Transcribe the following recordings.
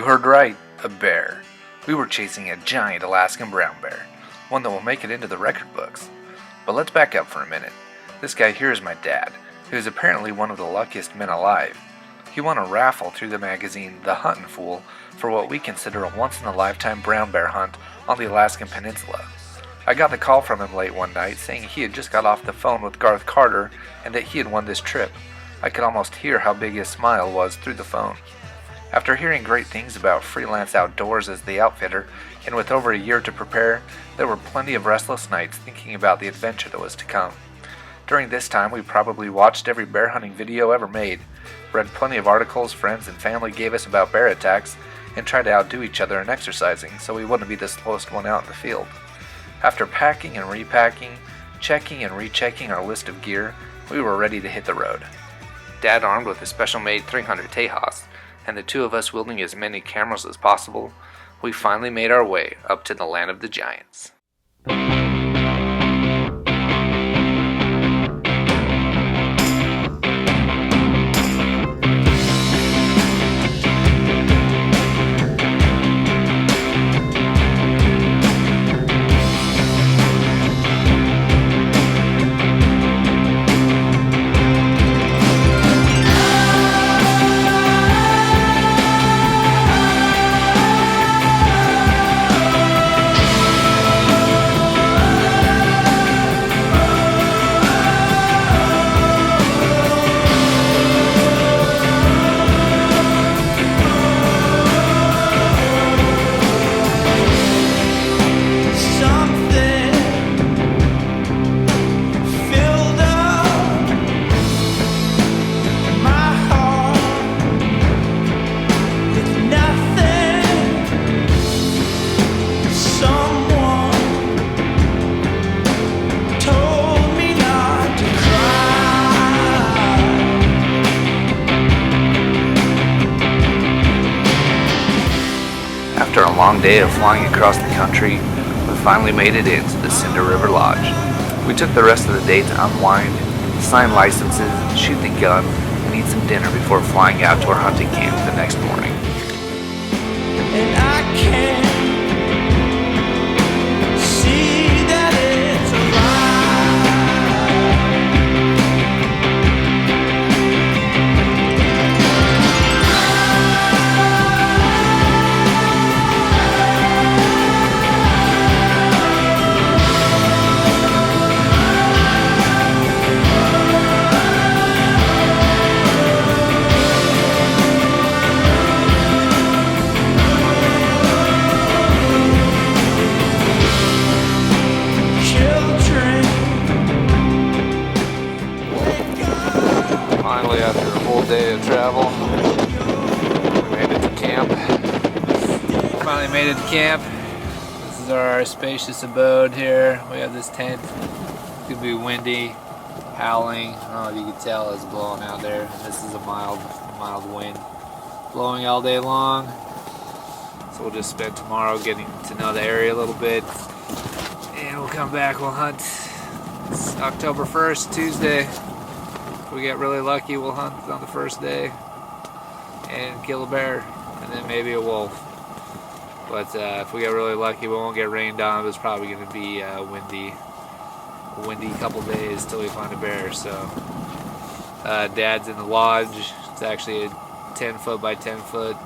heard right, a bear. We were chasing a giant Alaskan brown bear, one that will make it into the record books. But let's back up for a minute. This guy here is my dad, who is apparently one of the luckiest men alive. He won a raffle through the magazine The Huntin' Fool for what we consider a once-in-a-lifetime brown bear hunt on the Alaskan Peninsula. I got the call from him late one night saying he had just got off the phone with Garth Carter and that he had won this trip. I could almost hear how big his smile was through the phone. After hearing great things about freelance outdoors as the outfitter, and with over a year to prepare, there were plenty of restless nights thinking about the adventure that was to come. During this time, we probably watched every bear hunting video ever made, read plenty of articles friends and family gave us about bear attacks, and tried to outdo each other in exercising so we wouldn't be the slowest one out in the field. After packing and repacking, checking and rechecking our list of gear, we were ready to hit the road. Dad armed with a special-made 300 Tejas, and the two of us wielding as many cameras as possible, we finally made our way up to the land of the giants. After a long day of flying across the country, we finally made it into the Cinder River Lodge. We took the rest of the day to unwind, sign licenses, shoot the gun, and eat some dinner before flying out to our hunting camp the next morning. And I can't see that it's Finally, after a full day of travel, we made it to camp. Finally made it to camp. This is our spacious abode here. We have this tent. It's gonna be windy, howling. I don't know if you can tell it's blowing out there. This is a mild wind blowing all day long. So we'll just spend tomorrow getting to know the area a little bit. And we'll come back, we'll hunt. It's October 1st, Tuesday. If we get really lucky, we'll hunt on the first day and kill a bear, and then maybe a wolf. But if we get really lucky, we won't get rained on. It's probably going to be a windy couple days till we find a bear. So Dad's in the lodge. It's actually a 10-foot by 10-foot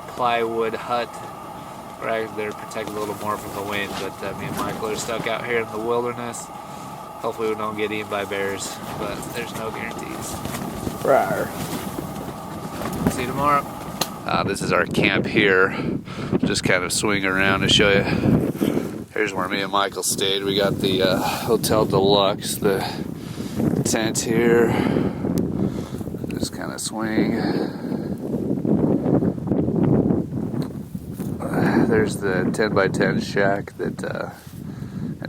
plywood hut. Right, they're protected a little more from the wind, but me and Michael are stuck out here in the wilderness. Hopefully we don't get eaten by bears, but there's no guarantees. Rawr. See you tomorrow. This is our camp here. Just kind of swing around to show you. Here's where me and Michael stayed. We got the Hotel Deluxe, the tent here. Just kind of swing. There's the 10 by 10 shack that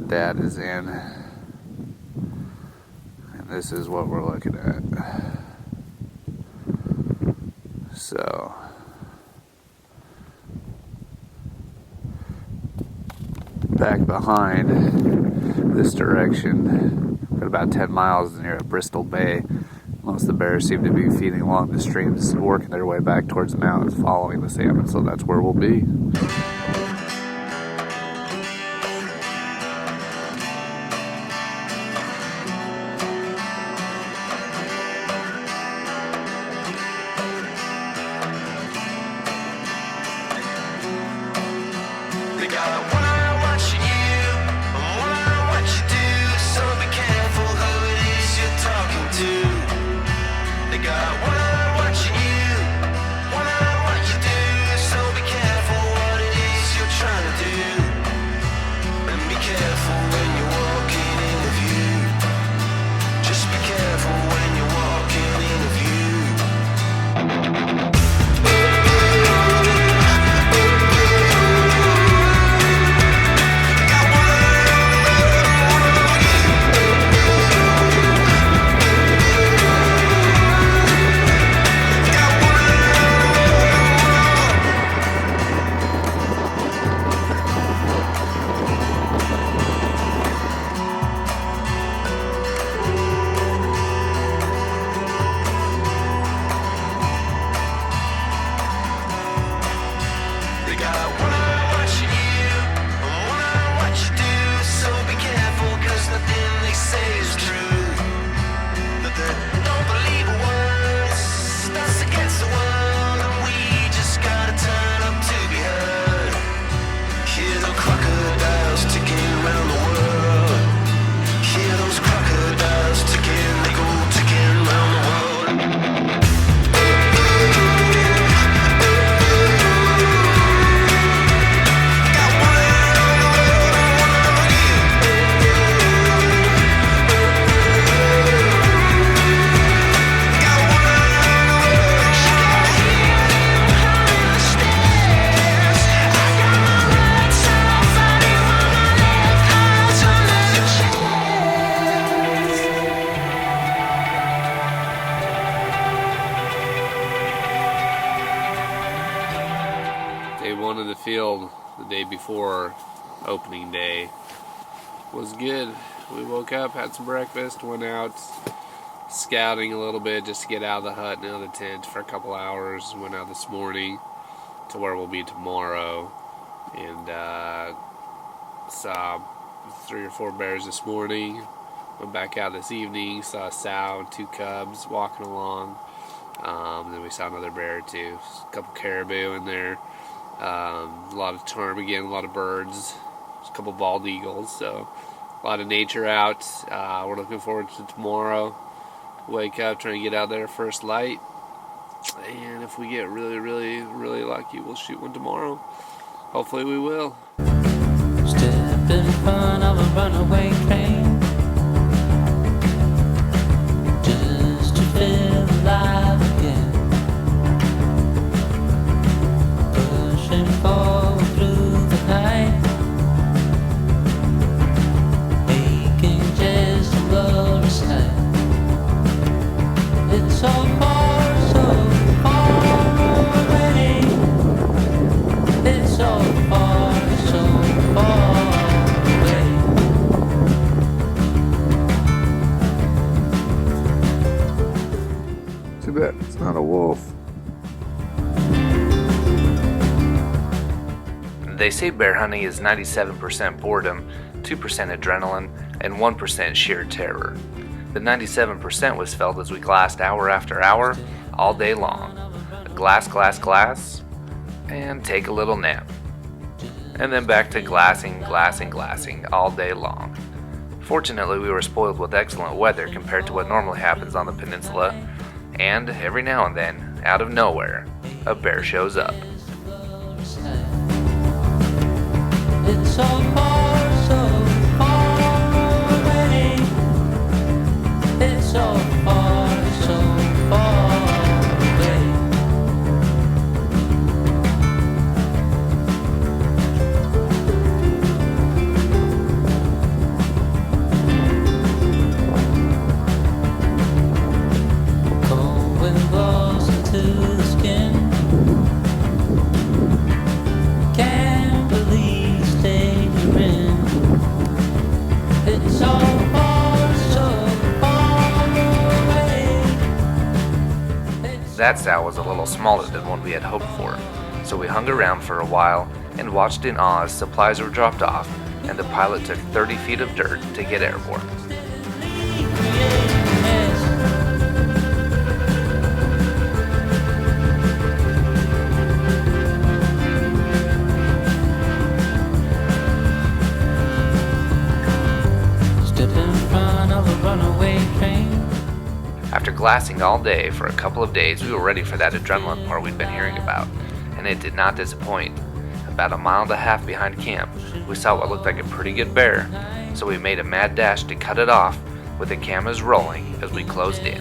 Dad is in. This is what we're looking at. So, back behind this direction, at about 10 miles near Bristol Bay, Most of the bears seem to be feeding along the streams, working their way back towards the mountains, following the salmon, so that's where we'll be. They got one eye watching you, and one eye what you do. So be careful who it is you're talking to. They got one eye watching you, one eye what you do. So be careful what it is you're trying to do. And be careful when you're walking in the view. Just be careful when you're walking in the view. They got one eye watching you, and one eye what you do. So be careful, 'cause nothing they say is true. That they don't believe a word. That's against the world, and we just gotta turn up to be heard. Hear the crocodiles ticking around the world. Hear those crocodiles ticking, they go ticking around the world. Day one of the field, the day before opening day, was good. We woke up, had some breakfast, went out scouting a little bit just to get out of the hut and out of the tent for a couple hours. Went out this morning to where we'll be tomorrow, and saw 3 or 4 bears this morning. Went back out this evening, saw a sow and 2 cubs walking along. Then we saw another bear too, a couple caribou in there. A lot of ptarmigan, a lot of birds, a couple bald eagles, so a lot of nature out. We're looking forward to tomorrow. Wake up, trying to get out there first light, and if we get really lucky, we'll shoot one tomorrow. Hopefully we will. Step in front of a runaway train, just to feel alive again. Pushing forward through the night, making just a glorious sight. It's so far away. It's so far away. Too bad it's not a wolf. They say bear hunting is 97% boredom, 2% adrenaline, and 1% sheer terror. The 97% was felt as we glassed hour after hour, all day long. Glass, and take a little nap. And then back to glassing all day long. Fortunately, we were spoiled with excellent weather compared to what normally happens on the peninsula, and every now and then, out of nowhere, a bear shows up. It's so far away. It's so far away. Cold wind blows into the skin. Can't believe stayed here in That sow was a little smaller than what we had hoped for, so we hung around for a while and watched in awe as supplies were dropped off and the pilot took 30 feet of dirt to get airborne. Step in front of a runaway train. After glassing all day for a couple of days, we were ready for that adrenaline part we'd been hearing about, and it did not disappoint. About a mile and a half behind camp, we saw what looked like a pretty good bear, so we made a mad dash to cut it off with the cameras rolling as we closed in.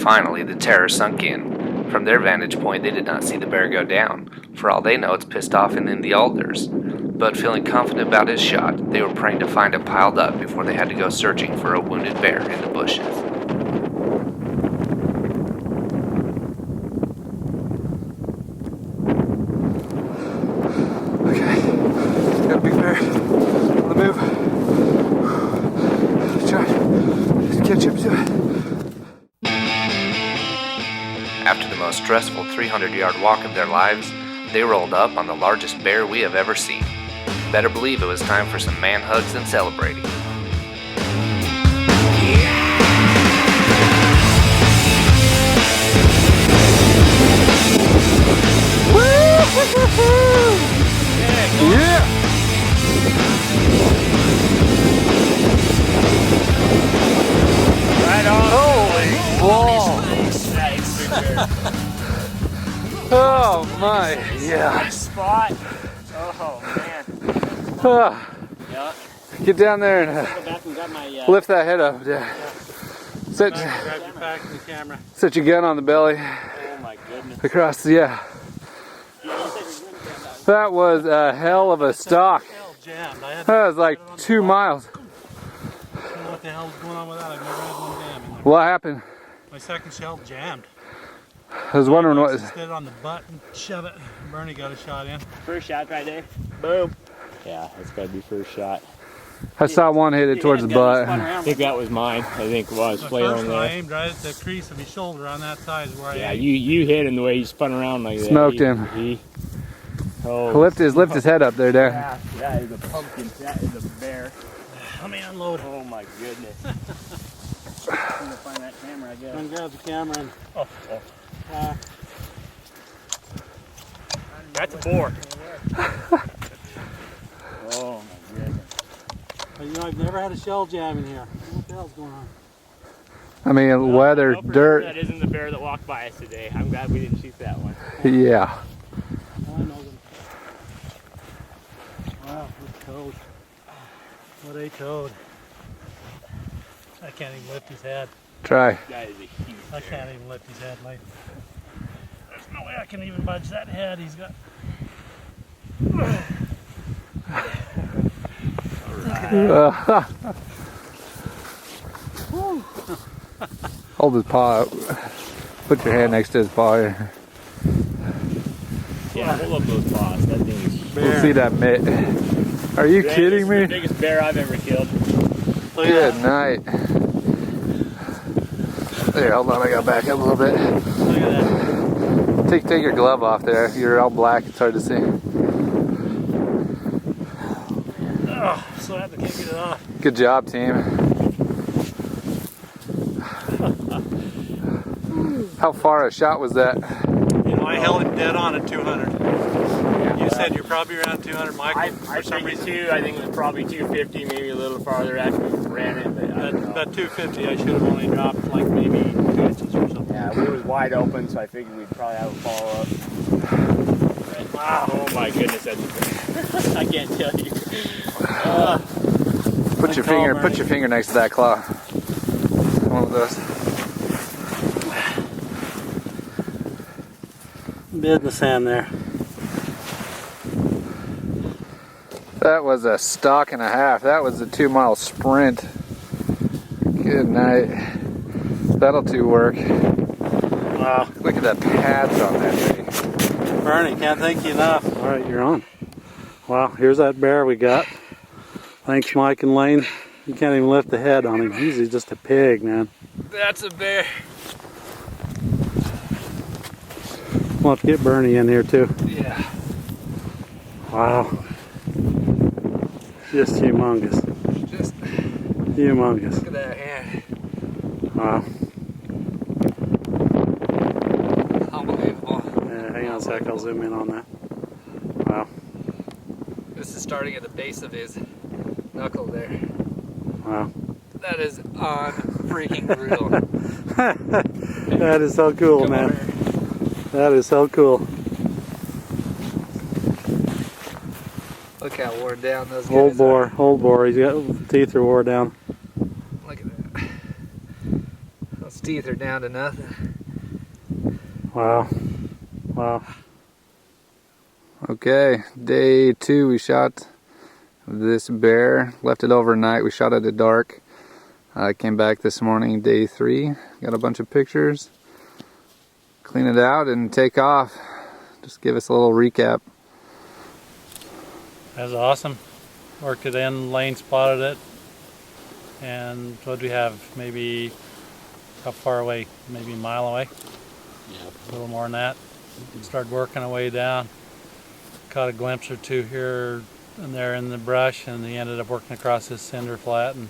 Finally, the terror sunk in. From their vantage point, they did not see the bear go down. For all they know, it's pissed off and in the alders. But feeling confident about his shot, they were praying to find it piled up before they had to go searching for a wounded bear in the bushes. Okay, got a big bear on the move. Let's try to catch up to it. After the most stressful 300-yard walk of their lives, they rolled up on the largest bear we have ever seen. Better believe it was time for some man hugs and celebrating. Yeah! Right on. Holy balls! Oh my, yeah. Nice spot. Oh man. Ah, Yeah. get down there and Go back and got my lift that head up. Yeah. Set, grab your pack and the camera. set your gun on the belly Oh my goodness. across the, yeah. That was a hell of a stalk. Hell jammed. I had That was like 2 miles. I don't know what the hell was going on with that. I've never had one jam. In there. What happened? My second shell jammed. I was wondering what. Just did it on the butt and shove it. Bernie got a shot in. First shot right there. Boom. Yeah, that's gotta be first shot. I saw one hit it towards the butt. I think that was mine. I think it was The playing first on one I there. aimed right at the crease of his shoulder on that side is where I Yeah, aimed. you hit him the way he spun around like that. Smoked him. Lift Lift his head up there, Dan. Yeah, that is a pumpkin. That is a bear. Let me unload. Oh my goodness. I'm gonna find that camera, I guess. One grabs the camera and That's a boar. Oh my goodness. you know, I've never had a shell jam in here. What the hell's going on? I mean, weather, Well, for sure dirt. That isn't the bear that walked by us today. I'm glad we didn't shoot that one. Yeah. Oh, I know them. Wow, what a toad. What a toad. I can't even lift his head. Try. That is a huge I can't even lift his head, like. There's no way I can even budge that head. He's got. Hold his paw up. Put your hand next to his paw here. Yeah, hold up those paws. That thing is We'll see that mitt. Are you kidding The me? biggest bear I've ever killed. Good night. There, hold on, I gotta back up a little bit. Look at that. Take your glove off there. You're all black, it's hard to see. Oh, so I can't get it off. Good job, team. How far a shot was that? You know, I held him dead on at 200. You said you're probably around 200, Michael, for some reason. I think it was probably 250, maybe a little farther after we ran it. But I don't know. About 250, I should have only dropped like maybe 2 inches or something. Yeah, we was wide open, so I figured we'd probably have a follow up. Wow! Oh my goodness, that's I can't tell you. Put your finger next to that claw. One of those. Bit in the sand there. That was a stalk and a half. That was a 2 mile sprint. Good night. That'll do work. Wow. Look at that pads on that thing. Bernie, can't thank you enough. All right, you're on. Wow, here's that bear we got. Thanks, Mike and Lane. You can't even lift the head on him. He's just a pig, man. That's a bear. We'll have to get Bernie in here too. Yeah. Wow. Just humongous. Just Humongous. look at that hand. Wow. Unbelievable. Yeah, hang on a sec, I'll zoom in on that. Wow. This is starting at the base of his knuckle there. Wow. That is unfreaking real. That is so cool, Come on, man. Bear. That is so cool. Look how worn down those guys Old boar. He's got teeth are wore down. are. Look at that. Those teeth are down to nothing. Wow. Wow. Okay, day 2 we shot this bear. Left it overnight. We shot it at dark. Came back this morning, day 3. Got a bunch of pictures. Clean it out and take off. Just give us a little recap. That was awesome. Worked it in, Lane spotted it. And what do we have? Maybe how far away? Maybe a mile away? Yep. A little more than that. Started working our way down. Caught a glimpse or two here and there in the brush, and he ended up working across this cinder flat, and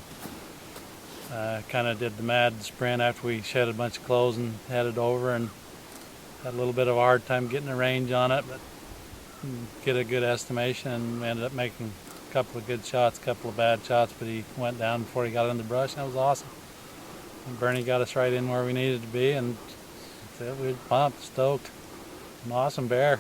kind of did the mad sprint after we shed a bunch of clothes and headed over, and had a little bit of a hard time getting a range on it, but get a good estimation, and we ended up making a couple of good shots, a couple of bad shots, but he went down before he got in the brush, and that was awesome. And Bernie got us right in where we needed to be, and we were pumped, stoked. An awesome bear.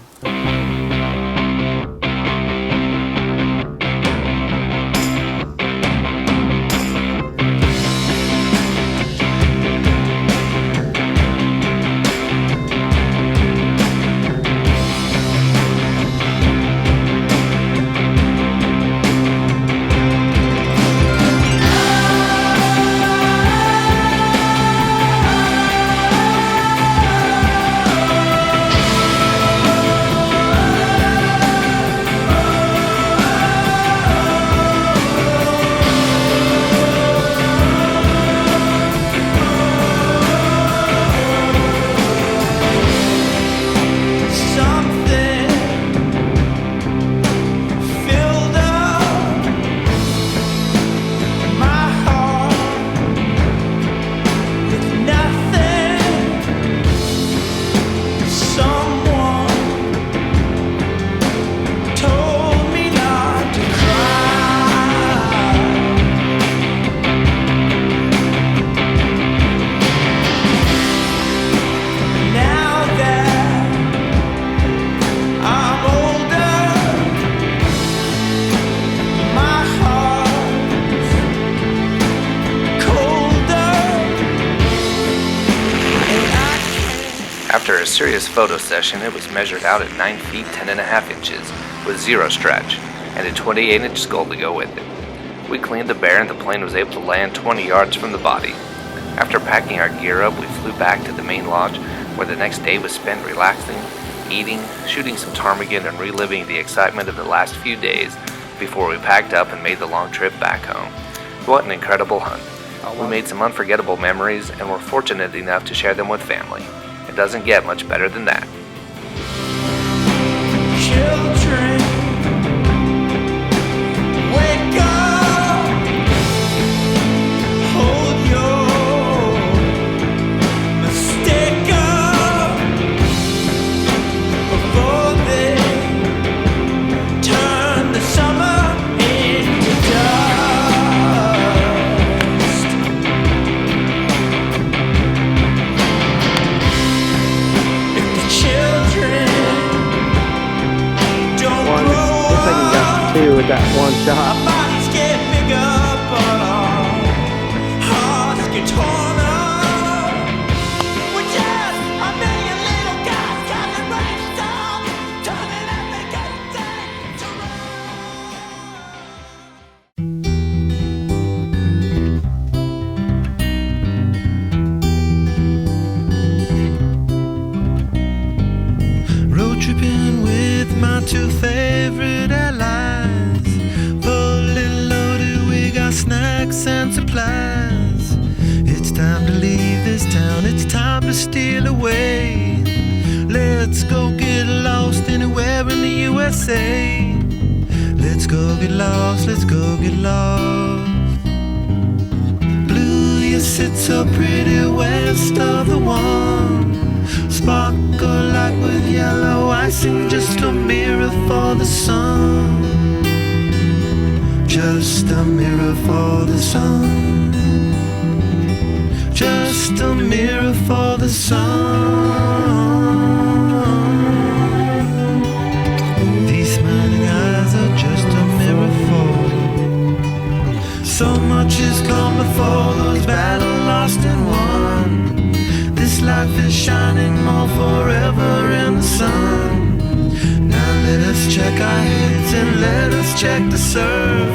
After a serious photo session, it was measured out at 9 feet 10.5 inches with 0 stretch and a 28-inch skull to go with it. We cleaned the bear and the plane was able to land 20 yards from the body. After packing our gear up, we flew back to the main lodge where the next day was spent relaxing, eating, shooting some ptarmigan, and reliving the excitement of the last few days before we packed up and made the long trip back home. What an incredible hunt. We made some unforgettable memories and were fortunate enough to share them with family. It doesn't get much better than that. Children, wake up, hold your mistake up before they turn the summer into dust. If the children With that one shot. our bodies get bigger, but our hearts get torn up. We're just a million little guys gathering rainstorm, turning every good thing to run. Road tripping with my 2 favorite allies. Snacks and supplies. It's time to leave this town. It's time to steal away. Let's go get lost anywhere in the USA. Let's go get lost. Let's go get lost. Blue, you sit so pretty west of the one. Sparkle like with yellow icing, just a mirror for the sun. Just a mirror for the sun. Just a mirror for the sun. These smiling eyes are just a mirror for you. So much has come before, those battles lost and won. shining more forever in the sun. Now let us check our heads and let us check the surf.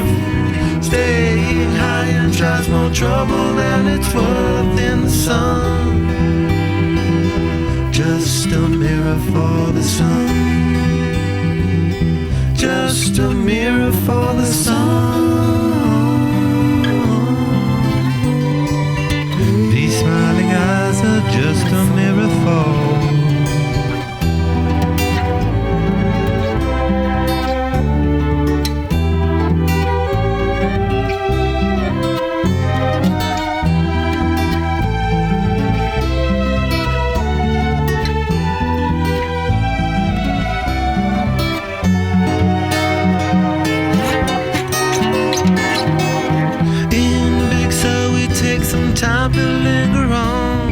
Staying high and tries more trouble than it's worth in the sun. Just a mirror for the sun. Just a mirror for the sun. These smiling eyes are just a mirror for. Time to linger on.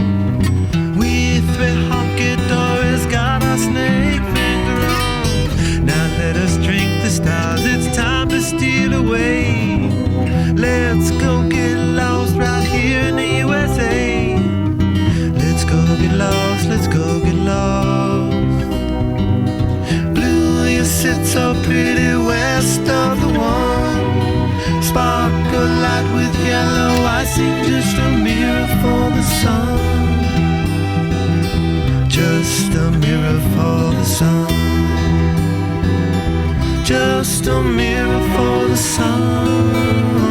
We three honky dories got our snake finger on. Now let us drink the stars, it's time to steal away. Let's go get lost right here in the USA. Let's go get lost, let's go get lost. Blue, you sit so pretty west of the one. Sparkle light with yellow icing, just a mirror for the sun. Just a mirror for the sun. Just a mirror for the sun.